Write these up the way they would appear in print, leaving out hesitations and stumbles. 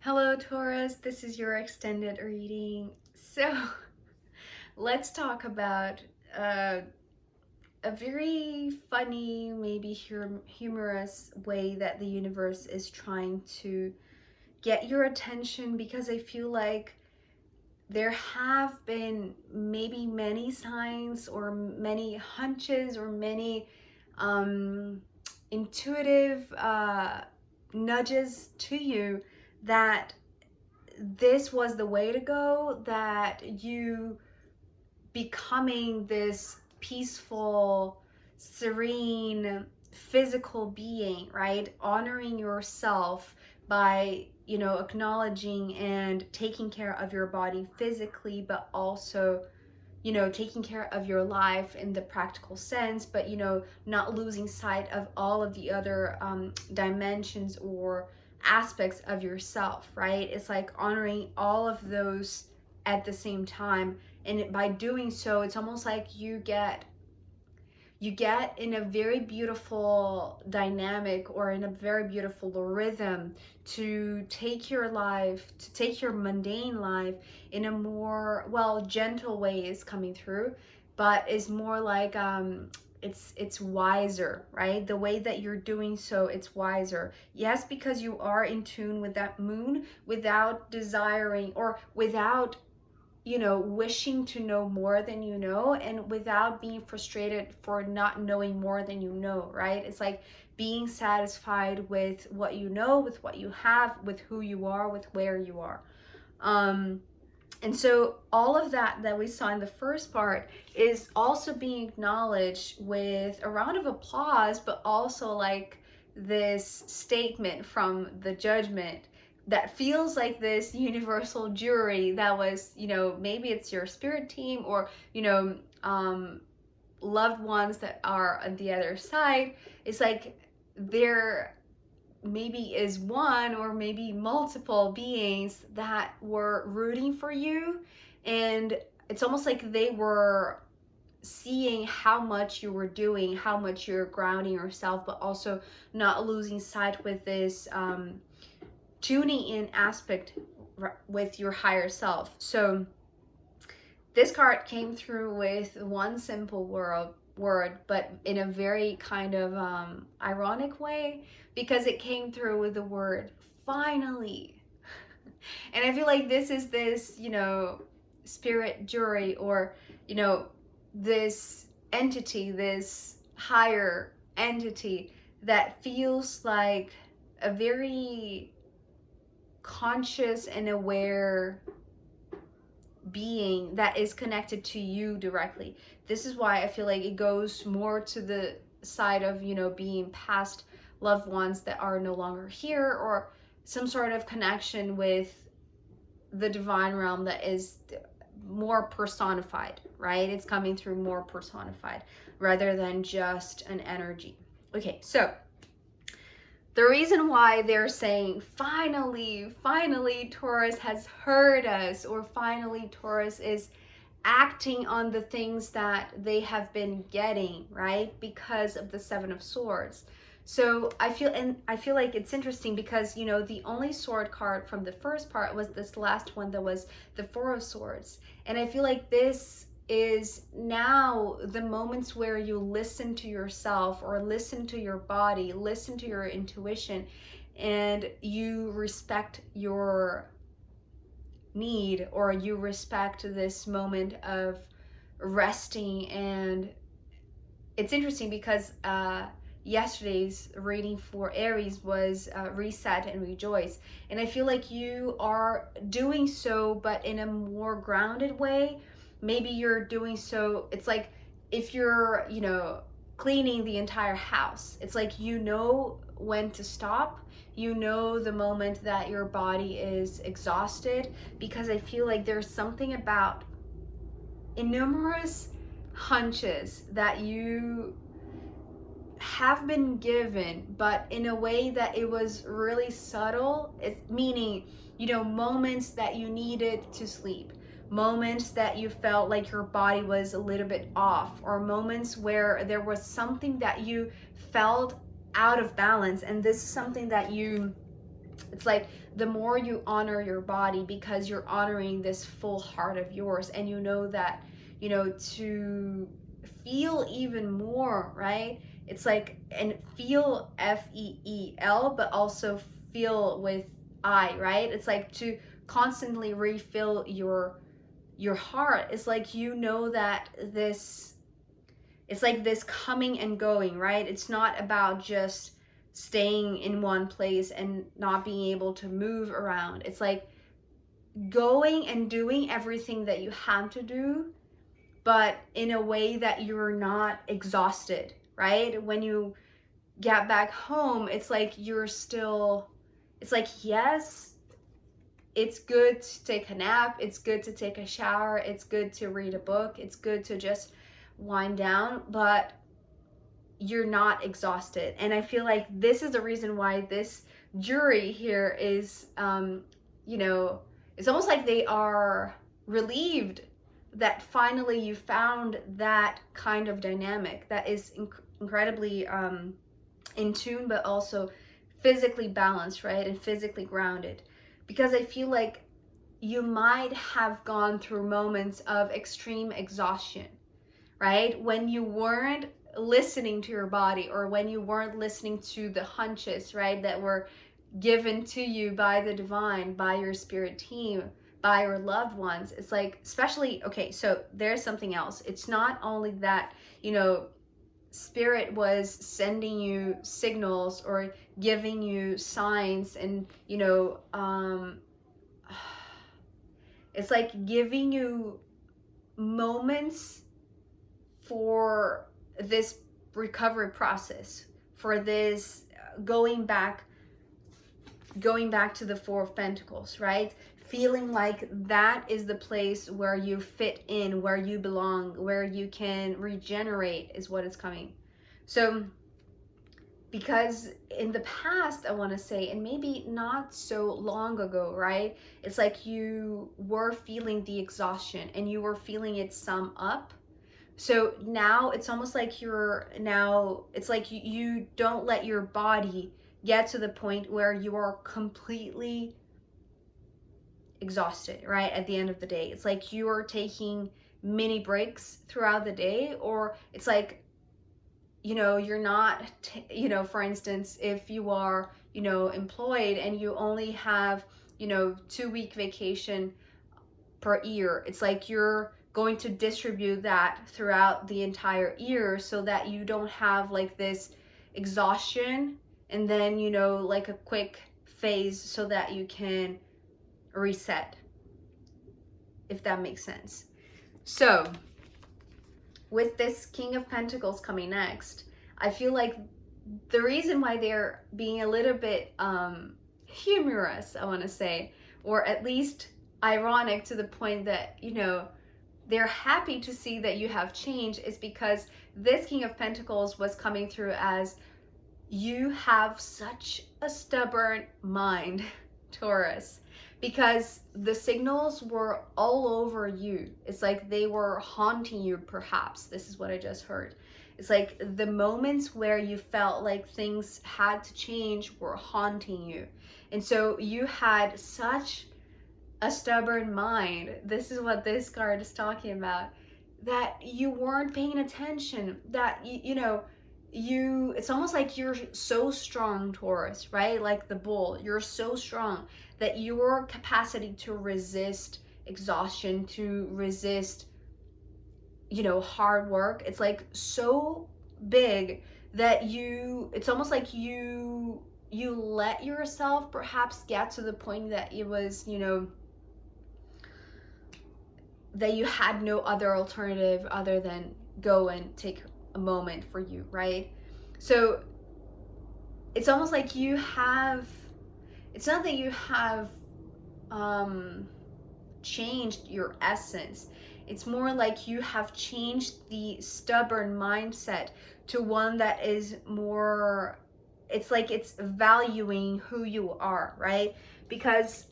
Hello Taurus, this is your extended reading. So let's talk about uh, a very funny, maybe humorous way that the universe is trying to get your attention, because I feel like there have been maybe many signs or many hunches or many intuitive nudges to you that this was the way to go, that you becoming this peaceful, serene, physical being, right? Honoring yourself by, acknowledging and taking care of your body physically, but also, taking care of your life in the practical sense, but, not losing sight of all of the other dimensions or aspects of yourself, right? It's like honoring all of those at the same time. And by doing so, it's almost like you get in a very beautiful dynamic, or in a very beautiful rhythm, to take your life, to take your mundane life in a more, well, gentle way is coming through, but is more like it's wiser, right? The way that you're doing so, it's wiser. Yes, because you are in tune with that moon, without desiring or without wishing to know more than you know, and without being frustrated for not knowing more than you know, right? It's like being satisfied with what you know, with what you have, with who you are, with where you are. And so all of that we saw in the first part is also being acknowledged with a round of applause, but also like this statement from the judgment that feels like this universal jury that was, maybe it's your spirit team, or, loved ones that are on the other side. It's like there maybe is one or maybe multiple beings that were rooting for you, and it's almost like they were seeing how much you were doing, how much you're grounding yourself, but also not losing sight with this tuning in aspect with your higher self. So this card came through with one simple word, but in a very kind of ironic way, because it came through with the word finally. And I feel like this is this, spirit jury, or, this entity, this higher entity that feels like a very conscious and aware being that is connected to you directly. This is why I feel like it goes more to the side of, being past loved ones that are no longer here, or some sort of connection with the divine realm that is more personified, right? It's coming through more personified rather than just an energy. Okay, so the reason why they're saying finally Taurus has heard us, or finally Taurus is acting on the things that they have been getting, right? Because of the Seven of Swords. So I feel like it's interesting because, the only sword card from the first part was this last one that was the Four of Swords. And I feel like this is now the moments where you listen to yourself, or listen to your body, listen to your intuition, and you respect your need, or you respect this moment of resting. And it's interesting because yesterday's reading for Aries was reset and rejoice, and I feel like you are doing so, but in a more grounded way. Maybe you're doing so, it's like if you're, cleaning the entire house, it's like when to stop, the moment that your body is exhausted, because I feel like there's something about innumerous hunches that you have been given, but in a way that it was really subtle. It's meaning, moments that you needed to sleep, moments that you felt like your body was a little bit off, or moments where there was something that you felt out of balance. And this is something that you it's like the more you honor your body, because you're honoring this full heart of yours, and you know that, you know, to feel even more, right? It's like, and feel, FEEL, but also feel with I, right? It's like to constantly refill your heart. It's like, you know, that this, it's like this coming and going, right? It's not about just staying in one place and not being able to move around. It's like going and doing everything that you have to do, but in a way that you're not exhausted, right? When you get back home, it's like you're still, it's like, yes, it's good to take a nap, it's good to take a shower, it's good to read a book, it's good to just wind down, but you're not exhausted. And I feel like this is the reason why this jury here is, you know, it's almost like they are relieved that finally you found that kind of dynamic that is incredibly in tune, but also physically balanced, right? And physically grounded. Because I feel like you might have gone through moments of extreme exhaustion, right? When you weren't listening to your body, or when you weren't listening to the hunches, right, that were given to you by the divine, by your spirit team, by your loved ones. It's like, especially, okay, so there's something else. It's not only that, you know, spirit was sending you signals or giving you signs, and, you know, it's like giving you moments for this recovery process, for this going back to the Four of Pentacles, right? Feeling like that is the place where you fit in, where you belong, where you can regenerate, is what is coming. So because in the past, I want to say, and maybe not so long ago, right, it's like you were feeling the exhaustion and you were feeling it sum up. So now it's almost like it's like you don't let your body get to the point where you are completely exhausted, right? At the end of the day, it's like you are taking mini breaks throughout the day, or it's like, you know, you're not, you know, for instance, if you are, you know, employed and you only have, you know, 2-week vacation per year, it's like you're going to distribute that throughout the entire year so that you don't have like this exhaustion and then, you know, like a quick phase so that you can reset, if that makes sense. So with this King of Pentacles coming next, I feel like the reason why they're being a little bit humorous, I want to say, or at least ironic to the point that, you know, they're happy to see that you have changed, is because this King of Pentacles was coming through as, you have such a stubborn mind, Taurus, because the signals were all over you. It's like they were haunting you, perhaps. This is what I just heard. It's like the moments where you felt like things had to change were haunting you. And so you had such a stubborn mind. This is what this card is talking about. That you weren't paying attention. That, you know, it's almost like you're so strong, Taurus, right? Like the bull. You're so strong that your capacity to resist exhaustion, to resist, you know, hard work, it's like so big that it's almost like you let yourself perhaps get to the point that it was, you know, that you had no other alternative other than go and take a moment for you, right? So it's almost like you have, it's not that you have changed your essence. It's more like you have changed the stubborn mindset to one that is more, it's like it's valuing who you are, right? Because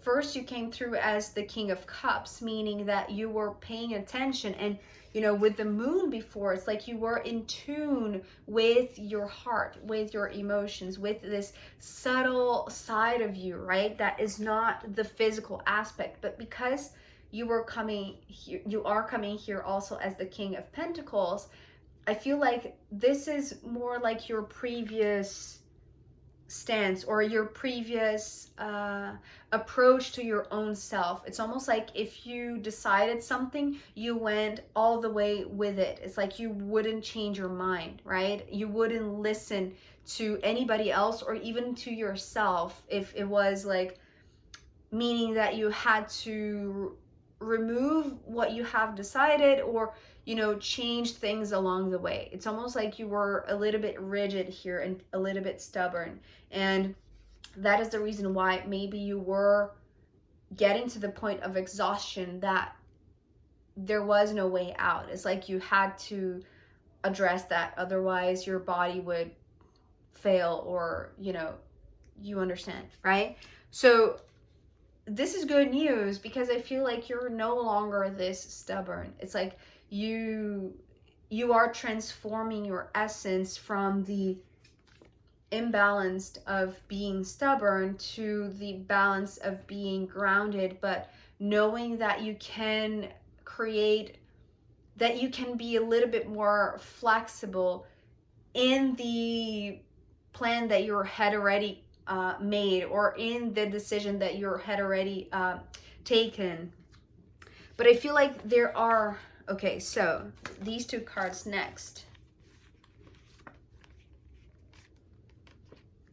first you came through as the King of Cups, meaning that you were paying attention. And you know, with the moon before, it's like you were in tune with your heart, with your emotions, with this subtle side of you, right? That is not the physical aspect. But because you were coming here, you are coming here also as the King of Pentacles, I feel like this is more like your previous stance or your previous approach to your own self. It's almost like if you decided something, you went all the way with it. It's like you wouldn't change your mind, right? You wouldn't listen to anybody else or even to yourself if it was like, meaning that you had to remove what you have decided or, you know, change things along the way. It's almost like you were a little bit rigid here and a little bit stubborn. And that is the reason why maybe you were getting to the point of exhaustion that there was no way out. It's like you had to address that, otherwise your body would fail, or, you know, you understand, right? So this is good news because I feel like you're no longer this stubborn. It's like you are transforming your essence from the imbalanced of being stubborn to the balance of being grounded, but knowing that you can create, that you can be a little bit more flexible in the plan that your head already made, or in the decision that your head already taken. But I feel like there are, okay, so these two cards next.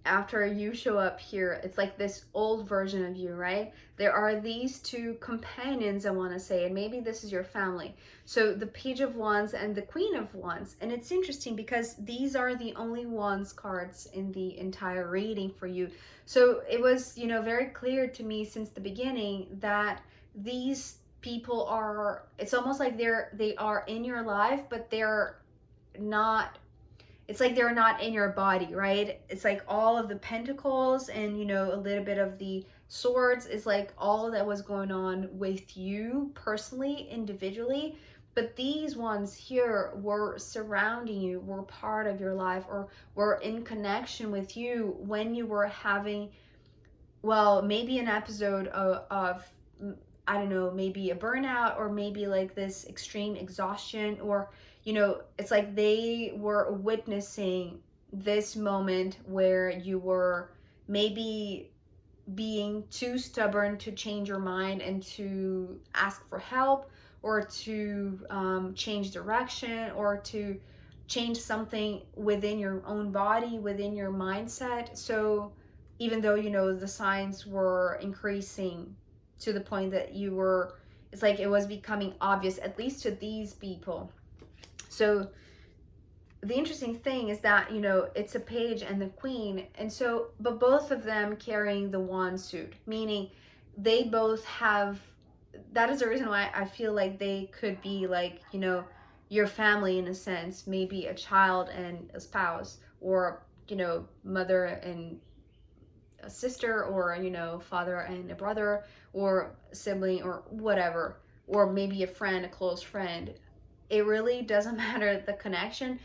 After you show up here, it's like this old version of you, right? There are these two companions, I want to say, and maybe this is your family. So the Page of Wands and the Queen of Wands. And it's interesting because these are the only Wands cards in the entire reading for you. So it was, you know, very clear to me since the beginning that these people are, it's almost like they are in your life, but they're not, it's like they're not in your body, right? It's like all of the pentacles and, you know, a little bit of the swords is like all that was going on with you personally, individually. But these ones here were surrounding you, were part of your life, or were in connection with you when you were having, well, maybe an episode of I don't know, maybe a burnout, or maybe like this extreme exhaustion, or, you know, it's like they were witnessing this moment where you were maybe being too stubborn to change your mind and to ask for help, or to change direction, or to change something within your own body, within your mindset. So even though, you know, the signs were increasing to the point that you were, it's like it was becoming obvious, at least to these people. So the interesting thing is that, you know, it's a page and the queen, and so, but both of them carrying the wand suit, meaning they both have, that is the reason why I feel like they could be like, you know, your family in a sense, maybe a child and a spouse, or, you know, mother and a sister, or, you know, father and a brother, or a sibling, or whatever, or maybe a friend, a close friend. It really doesn't matter the connection,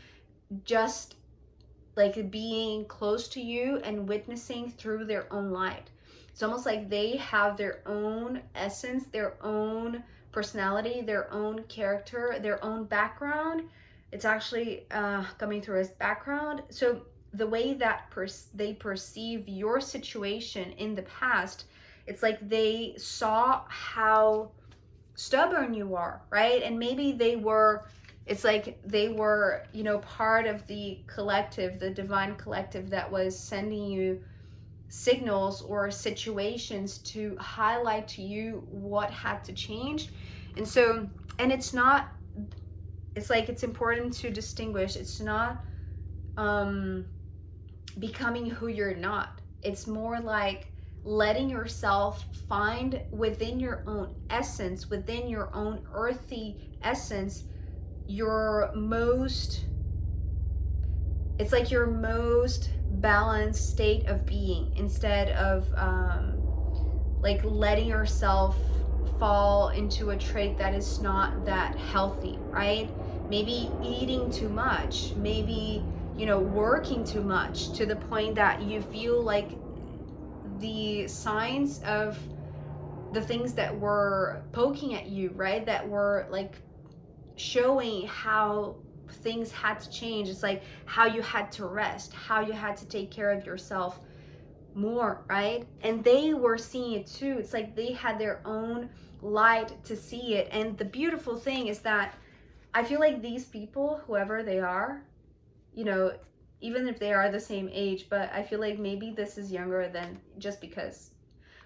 just like being close to you and witnessing through their own light. It's almost like they have their own essence, their own personality, their own character, their own background. It's actually coming through as background. So the way that they perceive your situation in the past, it's like they saw how stubborn you are, right? And maybe they were, it's like they were, you know, part of the collective, the divine collective that was sending you signals or situations to highlight to you what had to change. And so, and it's not, it's like, it's important to distinguish. It's not becoming who you're not. It's more like letting yourself find within your own essence, within your own earthy essence, your most, it's like your most balanced state of being, instead of like letting yourself fall into a trait that is not that healthy, right? Maybe eating too much, maybe, working too much to the point that you feel like the signs of the things that were poking at you, right? That were like showing how things had to change. It's like how you had to rest, how you had to take care of yourself more, right? And they were seeing it too. It's like they had their own light to see it. And the beautiful thing is that I feel like these people, whoever they are, even if they are the same age, but I feel like maybe this is younger than just because.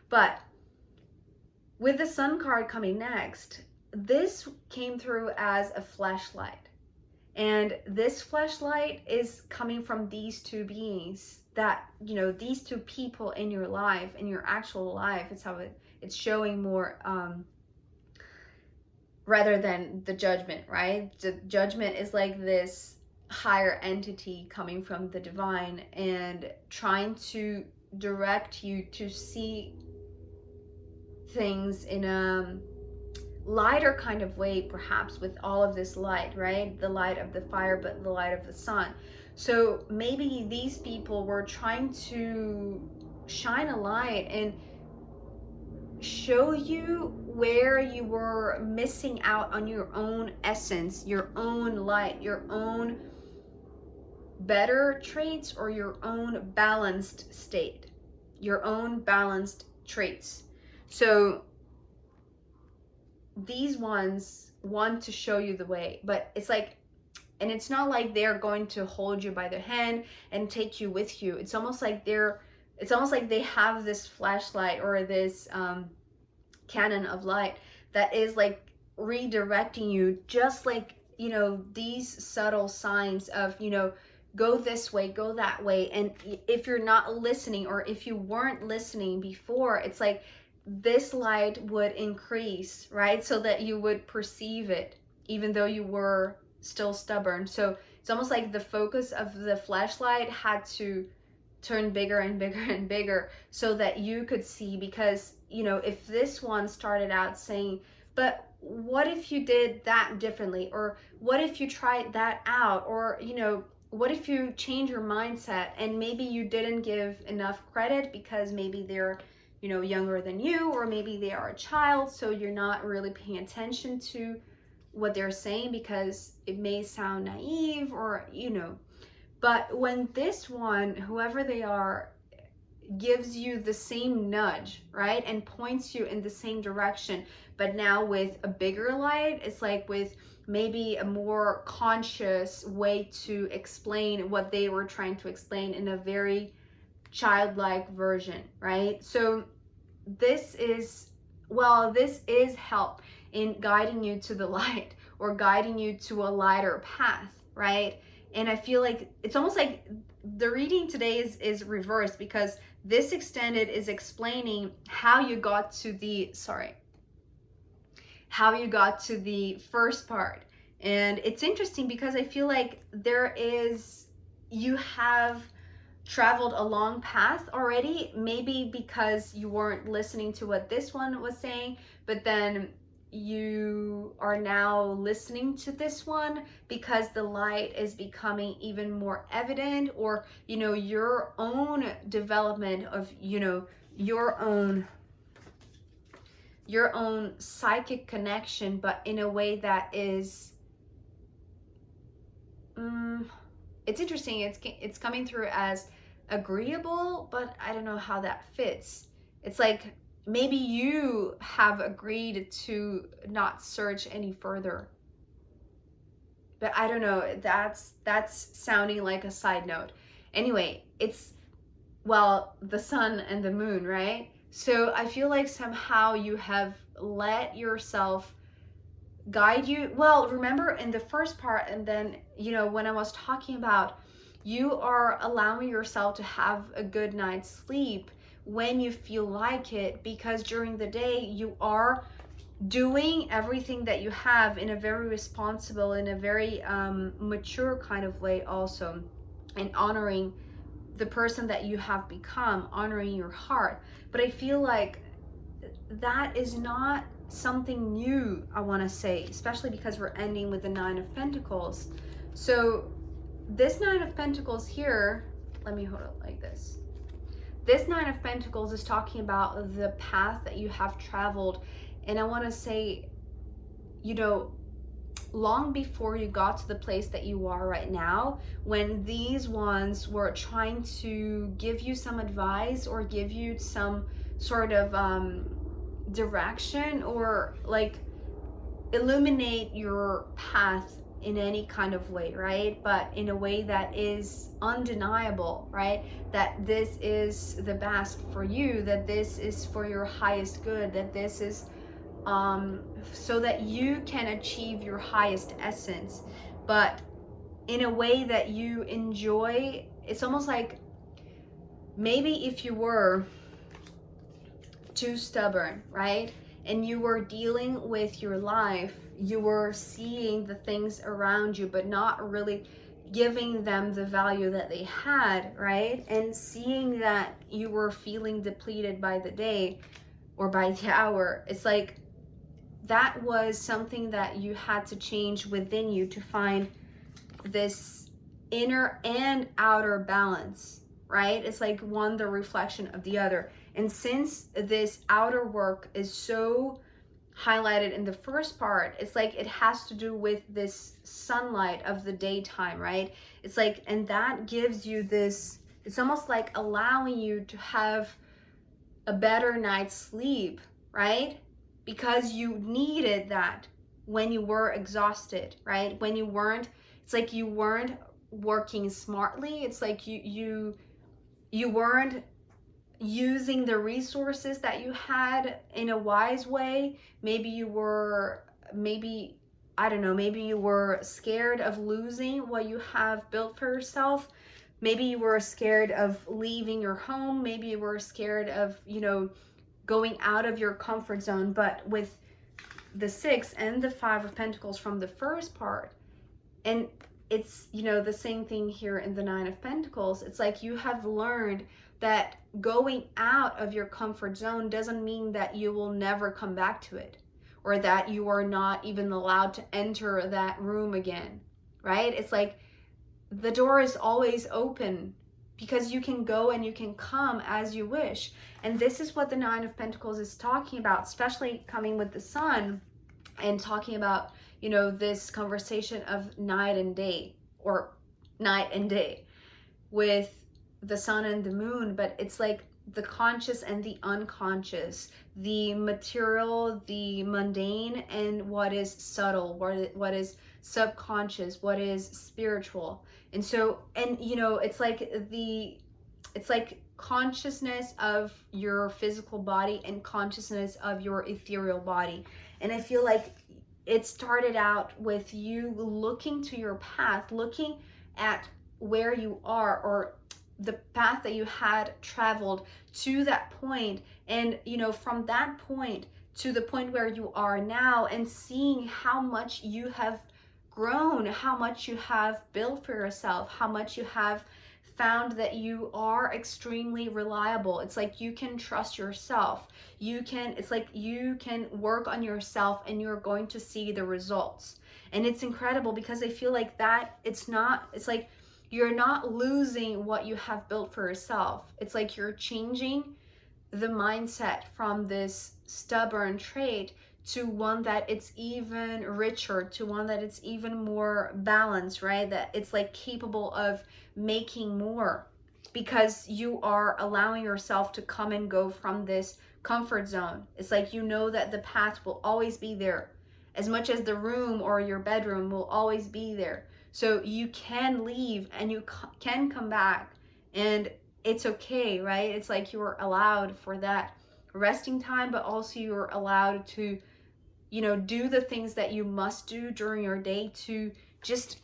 But with the Sun card coming next, this came through as a flashlight. And this flashlight is coming from these two beings that, these two people in your life, in your actual life. It's how it's showing more, rather than the Judgment, right? The Judgment is like this higher entity coming from the divine and trying to direct you to see things in a lighter kind of way, perhaps, with all of this light, right? The light of the fire, but the light of the sun. So maybe these people were trying to shine a light and show you where you were missing out on your own essence, your own light, your own better traits, or your own balanced state, your own balanced traits. So these ones want to show you the way, but it's like, and it's not like they're going to hold you by the hand and take you with you. It's almost like they have this flashlight or this cannon of light that is like redirecting you, just like, these subtle signs of, go this way, go that way. And if you're not listening, or if you weren't listening before, it's like this light would increase, right? So that you would perceive it, even though you were still stubborn. So it's almost like the focus of the flashlight had to turn bigger and bigger and bigger so that you could see. Because, if this one started out saying, but what if you did that differently? Or what if you tried that out? Or, what if you change your mindset? And maybe you didn't give enough credit because maybe they're, younger than you, or maybe they are a child, so you're not really paying attention to what they're saying because it may sound naive, or, But when this one, whoever they are, gives you the same nudge, right? And points you in the same direction, but now with a bigger light, it's like with maybe a more conscious way to explain what they were trying to explain in a very childlike version, right? So this is help in guiding you to the light, or guiding you to a lighter path, right? And I feel like it's almost like the reading today is reversed, because this extended is explaining how you got to the first part. And it's interesting because I feel like you have traveled a long path already, maybe because you weren't listening to what this one was saying, but then you are now listening to this one because the light is becoming even more evident, or your own development of your own psychic connection, but in a way that is it's interesting. It's coming through as agreeable, but I don't know how that fits. It's like maybe you have agreed to not search any further, but I don't know. That's sounding like a side note. Anyway, it's the sun and the moon, right? So I feel like somehow you have let yourself guide you. Well, remember in the first part, and then when I was talking about you are allowing yourself to have a good night's sleep when you feel like it, because during the day you are doing everything that you have in a very responsible, in a very mature kind of way also, and honoring the person that you have become, honoring your heart. But I feel like that is not something new, I want to say, especially because we're ending with the Nine of Pentacles. So this Nine of Pentacles here, let me hold it like this. This Nine of Pentacles is talking about the path that you have traveled. And I want to say, you know, long before you got to the place that you are right now, when these ones were trying to give you some advice or give you some sort of direction, or like illuminate your path in any kind of way, right? But in a way that is undeniable, right? That this is the best for you, that this is for your highest good, that this is so that you can achieve your highest essence, but in a way that you enjoy. It's almost like maybe if you were too stubborn, right? And you were dealing with your life, you were seeing the things around you, but not really giving them the value that they had, right? And seeing that you were feeling depleted by the day or by the hour. It's like that was something that you had to change within you to find this inner and outer balance, right? It's like one the reflection of the other. And since this outer work is so highlighted in the first part, it's like it has to do with this sunlight of the daytime, right? It's like, and that gives you this, it's almost like allowing you to have a better night's sleep, right? Because you needed that when you were exhausted, right? When you weren't, it's like you weren't working smartly. It's like you weren't using the resources that you had in a wise way. Maybe you were, maybe, I don't know, maybe you were scared of losing what you have built for yourself. Maybe you were scared of leaving your home. Maybe you were scared of, you know, going out of your comfort zone. But with the Six and the Five of Pentacles from the first part, and it's, you know, the same thing here in the Nine of Pentacles, it's like you have learned that going out of your comfort zone doesn't mean that you will never come back to it, or that you are not even allowed to enter that room again, right? It's like the door is always open, because you can go and you can come as you wish. And this is what the Nine of Pentacles is talking about, especially coming with the Sun and talking about, you know, this conversation of night and day, or night and day with the Sun and the Moon. But it's like the conscious and the unconscious, the material, the mundane, and what is subtle, what is subconscious, what is spiritual. And so, and you know, it's like consciousness of your physical body and consciousness of your ethereal body. And I feel like it started out with you looking to your path, looking at where you are, or the path that you had traveled to that point, and you know, from that point to the point where you are now, and seeing how much you have grown, how much you have built for yourself, how much you have found that you are extremely reliable. It's like you can trust yourself. You can, it's like you can work on yourself and you're going to see the results. And it's incredible, because I feel like that it's like you're not losing what you have built for yourself. It's like you're changing the mindset from this stubborn trait to one that it's even richer, to one that it's even more balanced, right? That it's like capable of making more, because you are allowing yourself to come and go from this comfort zone. It's like, you know, that the path will always be there, as much as the room or your bedroom will always be there. So you can leave and you can come back, and it's okay, right? It's like you're allowed for that resting time, but also you're allowed to, you know, do the things that you must do during your day to just,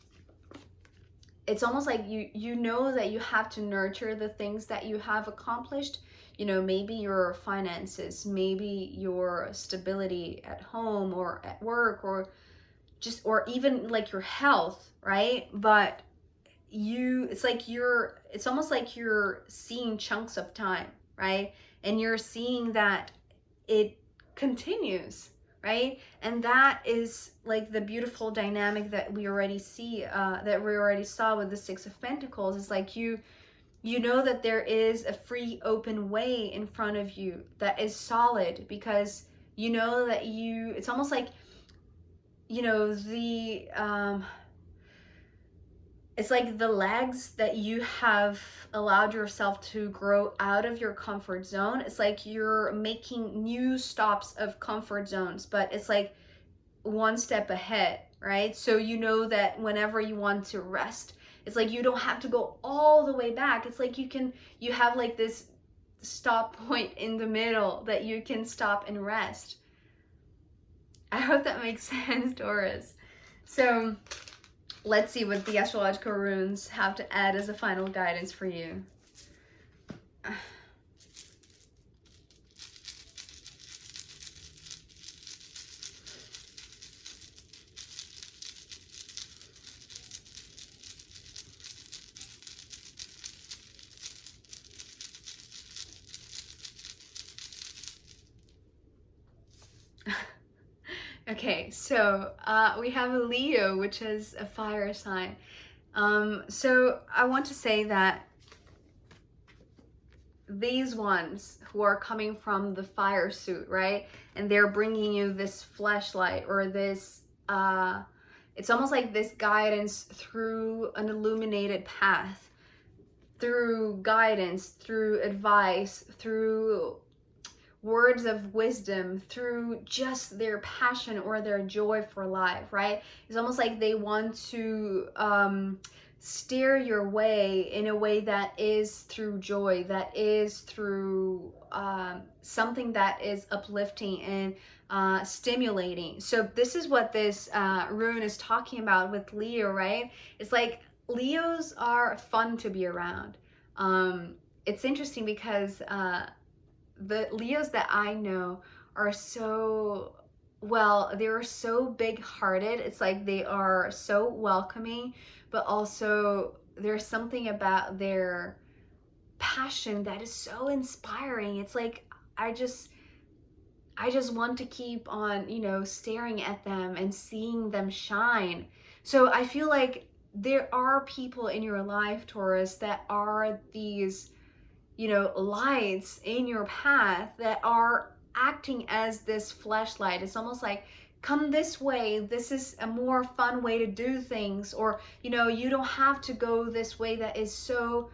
it's almost like you know that you have to nurture the things that you have accomplished. You know, maybe your finances, maybe your stability at home or at work, or just, or even like your health, right? But it's like it's almost like you're seeing chunks of time, right? And you're seeing that it continues, right? And that is like the beautiful dynamic that we already see, that we already saw with the Six of Pentacles. It's like you know that there is a free, open way in front of you that is solid, because you know that it's almost like, you know, it's like the legs that you have allowed yourself to grow out of your comfort zone. It's like you're making new stops of comfort zones, but it's like one step ahead, right? So you know that whenever you want to rest, it's like you don't have to go all the way back. It's like you have like this stop point in the middle that you can stop and rest. I hope that makes sense, Taurus. So let's see what the astrological runes have to add as a final guidance for you. Okay, so we have a Leo, which is a fire sign. So I want to say that these ones who are coming from the fire suit, right? And they're bringing you this flashlight, or this, it's almost like this guidance through an illuminated path, through guidance, through advice, through words of wisdom, through just their passion or their joy for life, right? It's almost like they want to steer your way in a way that is through joy, that is through something that is uplifting and stimulating. So this is what this rune is talking about with Leo, right? It's like Leos are fun to be around. It's interesting because the Leos that I know are so, well, they're so big-hearted. It's like they are so welcoming, but also there's something about their passion that is so inspiring. It's like I just want to keep on, you know, staring at them and seeing them shine. So I feel like there are people in your life, Taurus, that are these, you know, lights in your path that are acting as this flashlight. It's almost like, come this way, this is a more fun way to do things, or, you know, you don't have to go this way that is so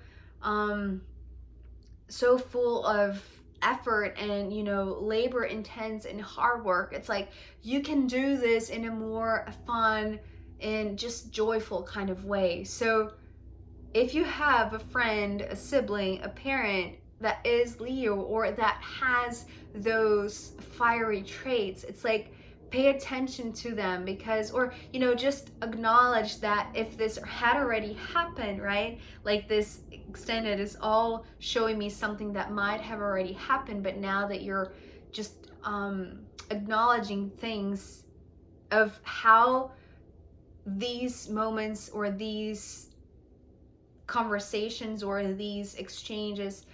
so full of effort and, you know, labor intense and hard work. It's like you can do this in a more fun and just joyful kind of way. So if you have a friend, a sibling, a parent that is Leo, or that has those fiery traits, it's like pay attention to them, because, or, you know, just acknowledge that if this had already happened, right? Like this extended is all showing me something that might have already happened, but now that you're just acknowledging things of how these moments or these conversations or these exchanges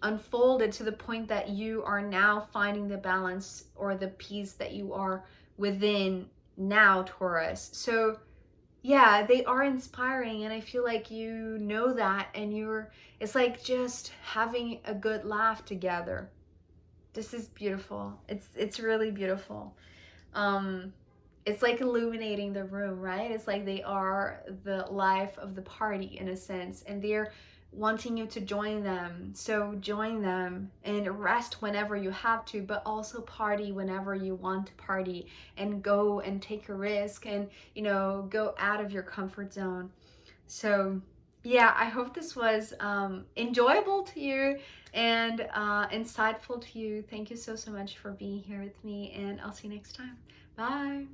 unfolded to the point that you are now finding the balance or the peace that you are within now, Taurus. So yeah, they are inspiring, and I feel like you know that, and it's like just having a good laugh together. This is beautiful. It's really beautiful. It's like illuminating the room, right? It's like they are the life of the party in a sense, and they're wanting you to join them. So join them and rest whenever you have to, but also party whenever you want to party, and go and take a risk, and, you know, go out of your comfort zone. So yeah, I hope this was enjoyable to you and insightful to you. Thank you so much for being here with me, and I'll see you next time. Bye.